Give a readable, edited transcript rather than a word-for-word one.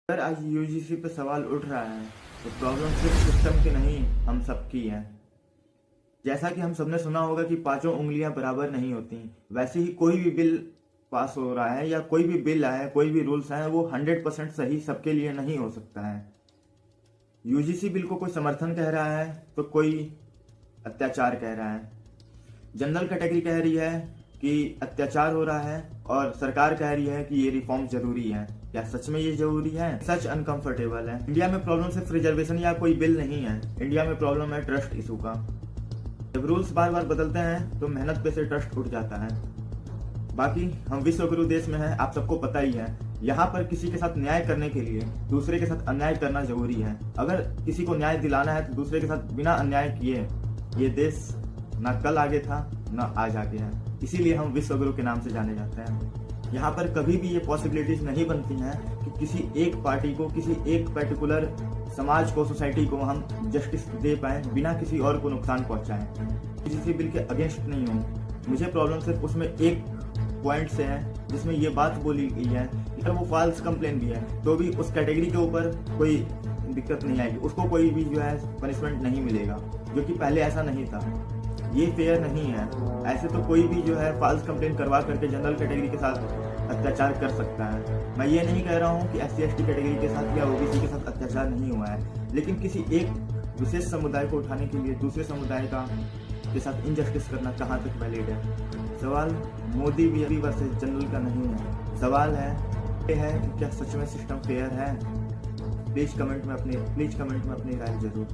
अगर आज यूजीसी पे सवाल उठ रहा है तो प्रॉब्लम सिर्फ सिस्टम की नहीं, हम सबकी है। जैसा कि हम सबने सुना होगा कि पांचों उंगलियां बराबर नहीं होती, वैसे ही कोई भी बिल पास हो रहा है या कोई भी बिल आया है, कोई भी रूल्स आए, वो 100% सही सबके लिए नहीं हो सकता है। यूजीसी बिल को कोई समर्थन कह रहा है तो कोई अत्याचार कह रहा है। जनरल कैटेगरी कह रही है कि अत्याचार हो रहा है और सरकार कह रही है कि ये रिफॉर्म जरूरी है। क्या सच में ये जरूरी है? सच अनकंफर्टेबल है। इंडिया में प्रॉब्लम सिर्फ रिजर्वेशन या कोई बिल नहीं है, इंडिया में प्रॉब्लम है ट्रस्ट इशू का। जब रूल्स बार बार बदलते हैं तो मेहनत पे से ट्रस्ट उठ जाता है। बाकी हम विश्व गुरु देश में हैं, आप सबको पता ही है। यहाँ पर किसी के साथ न्याय करने के लिए दूसरे के साथ अन्याय करना जरूरी है। अगर किसी को न्याय दिलाना है तो दूसरे के साथ बिना अन्याय किए ये देश ना कल आगे था ना आज आगे है। इसीलिए हम विश्व गुरु के नाम से जाने जाते हैं। यहाँ पर कभी भी ये पॉसिबिलिटीज नहीं बनती हैं कि किसी एक पार्टी को, किसी एक पर्टिकुलर समाज को, सोसाइटी को हम जस्टिस दे पाए बिना किसी और को नुकसान पहुंचाएं। किसी बिल के अगेंस्ट नहीं हूँ, मुझे प्रॉब्लम सिर्फ उसमें एक पॉइंट से है जिसमें ये बात बोली गई है कि अगर वो फॉल्स कंप्लेन भी है तो भी उस कैटेगरी के ऊपर कोई दिक्कत नहीं आएगी, उसको कोई भी जो है पनिशमेंट नहीं मिलेगा, जो कि पहले ऐसा नहीं था। ये फेयर नहीं है। ऐसे तो कोई भी जो है फॉल्स कंप्लेन करवा करके जनरल कैटेगरी के साथ अत्याचार कर सकता है। मैं ये नहीं कह रहा हूँ कि SC/ST कैटेगरी के साथ या OBC के साथ अत्याचार नहीं हुआ है, लेकिन किसी एक विशेष समुदाय को उठाने के लिए दूसरे समुदाय का के साथ इनजस्टिस करना कहाँ तक वैलिड है? सवाल मोदी भी वर्सेस जनरल का नहीं है, सवाल है कि क्या सच में सिस्टम फेयर है? प्लीज कमेंट में अपनी राय जरूर